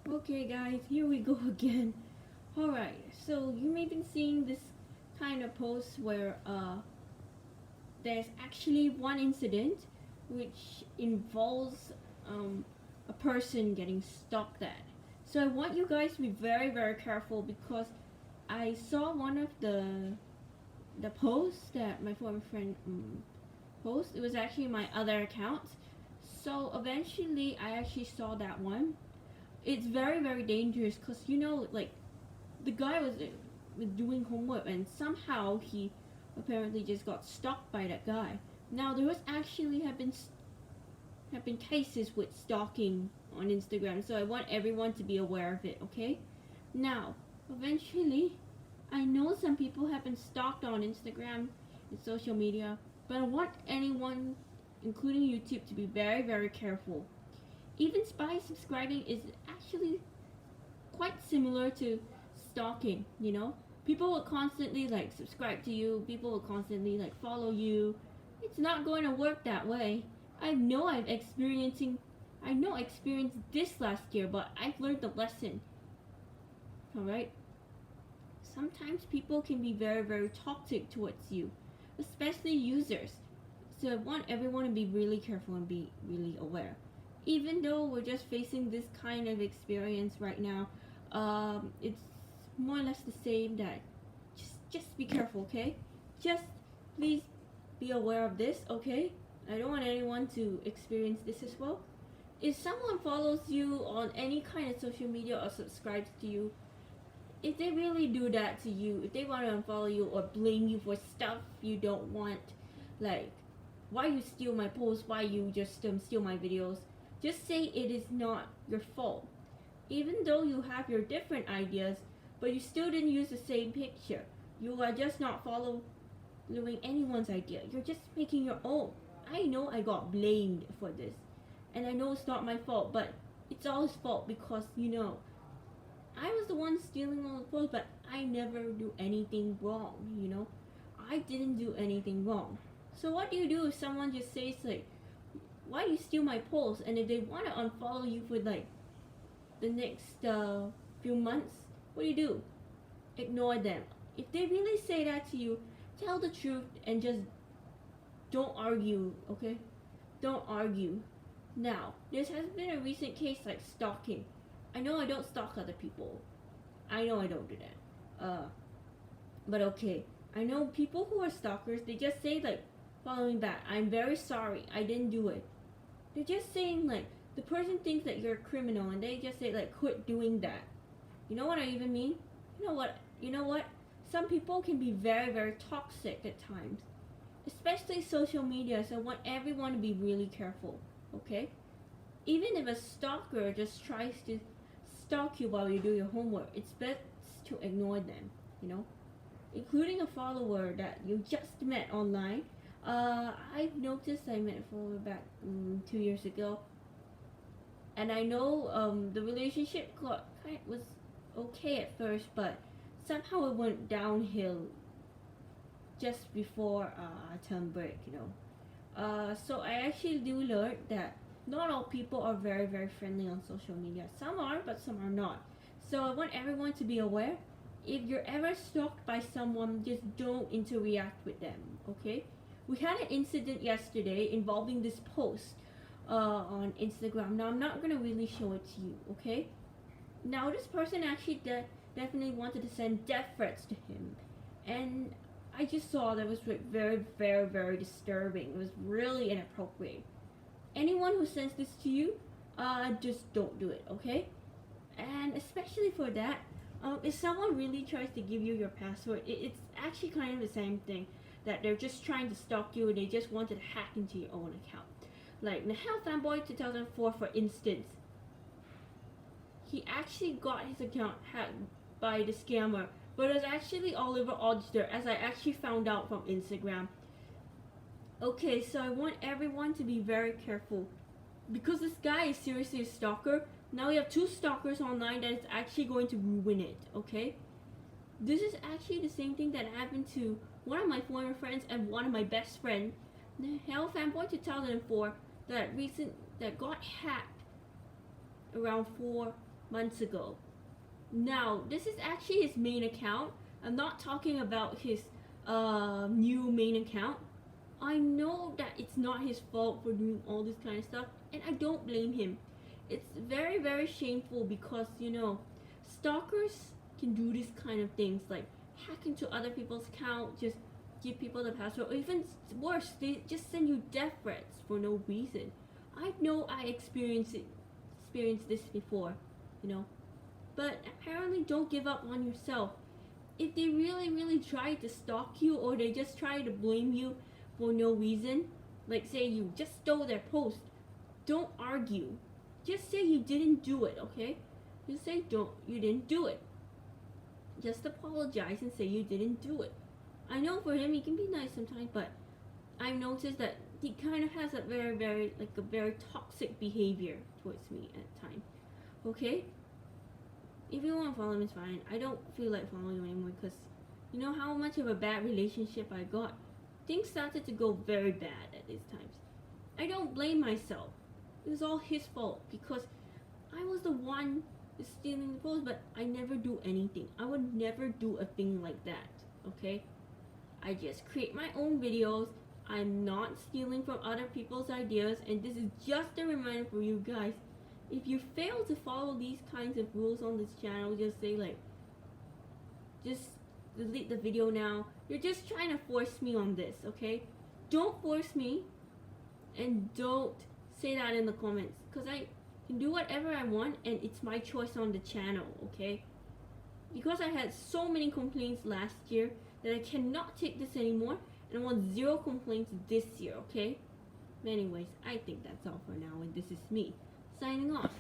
Okay, guys, here we go again. Alright, so you may be seeing this kind of post where there's actually one incident which involves a person getting stalked at. So I want you guys to be very, very careful because I saw one of the posts that my former friend post. It was actually my other account. So eventually, I actually saw that one. It's very, very dangerous because like the guy was doing homework and somehow he apparently just got stalked by that guy. Now there was actually have been cases with stalking on Instagram, so I want everyone to be aware of it. Okay. Now, eventually, I know some people have been stalked on Instagram and social media, but I want anyone, including YouTube, to be very, very careful. Even spy subscribing is actually quite similar to stalking, People will constantly like subscribe to you, people will constantly like follow you. It's not going to work that way. I know I experienced this last year, but I've learned the lesson. Alright? Sometimes people can be very, very toxic towards you, especially users. So I want everyone to be really careful and be really aware. Even though we're just facing this kind of experience right now, it's more or less the same that just be careful, okay? Just please be aware of this, okay? I don't want anyone to experience this as well. If someone follows you on any kind of social media or subscribes to you, if they really do that to you, if they want to unfollow you or blame you for stuff you don't want, like why you steal my posts, why you just steal my videos, just say it is not your fault. Even though you have your different ideas, but you still didn't use the same picture. You are just not following anyone's idea. You're just making your own. I know I got blamed for this, and I know it's not my fault, but it's all his fault because I was the one stealing all the clothes, but I never do anything wrong. I didn't do anything wrong. So what do you do if someone just says like, why do you steal my post? And if they want to unfollow you for like the next few months, what do? Ignore them. If they really say that to you, tell the truth and just don't argue, okay? Don't argue. Now, there has been a recent case like stalking. I know I don't stalk other people. I know I don't do that. But okay. I know people who are stalkers, they just say like, follow me back. I'm very sorry. I didn't do it. They're just saying like, the person thinks that you're a criminal and they just say like, quit doing that. You know what I even mean? You know what? Some people can be very, very toxic at times. Especially social media, so I want everyone to be really careful. Okay? Even if a stalker just tries to stalk you while you do your homework, it's best to ignore them, you know? Including a follower that you just met online. I've noticed I met a follower back 2 years ago, and I know the relationship was okay at first, but somehow it went downhill just before term break. So I actually do learn that not all people are very, very friendly on social media. Some are, but some are not. So I want everyone to be aware. If you're ever stalked by someone, just don't interact with them, okay? We had an incident yesterday involving this post on Instagram. Now, I'm not going to really show it to you, okay? Now, this person actually definitely wanted to send death threats to him. And I just saw that was very, very, very disturbing. It was really inappropriate. Anyone who sends this to you, just don't do it, okay? And especially for that, if someone really tries to give you your password, it's actually kind of the same thing. That they're just trying to stalk you and they just wanted to hack into your own account. Like Nahal Fanboy 2004, for instance, he actually got his account hacked by the scammer, but it was actually Oliver Odster, as I actually found out from Instagram. Okay, so I want everyone to be very careful because this guy is seriously a stalker. Now we have two stalkers online that is actually going to ruin it, okay? This is actually the same thing that happened to one of my former friends and one of my best friends, the Hell Fanboy 2004, that got hacked around months ago. Now, this is actually his main account. I'm not talking about his new main account. I know that it's not his fault for doing all this kind of stuff, and I don't blame him. It's very, very shameful because, stalkers can do this kind of things, like hack into other people's account, just give people the password, or even worse, they just send you death threats for no reason. I know I experienced this before, but apparently don't give up on yourself. If they really, really try to stalk you, or they just try to blame you for no reason, like say you just stole their post, don't argue. Just say you didn't do it, okay? Just say you didn't do it. Just apologize and say you didn't do it. I know for him he can be nice sometimes, but I've noticed that he kind of has a very toxic behavior towards me at times. Okay? If you want to follow him, it's fine. I don't feel like following him anymore because you know how much of a bad relationship I got. Things started to go very bad at these times. I don't blame myself. It was all his fault because I was the one stealing the post, but I never do anything. I would never do a thing like that, okay? I just create my own videos. I'm not stealing from other people's ideas, and this is just a reminder for you guys. If you fail to follow these kinds of rules on this channel, just say just delete the video now. You're just trying to force me on this, okay? Don't force me, and don't say that in the comments, because I can do whatever I want, and it's my choice on the channel, okay? Because I had so many complaints last year that I cannot take this anymore, and I want 0 complaints this year, okay? But anyways, I think that's all for now, and this is me signing off.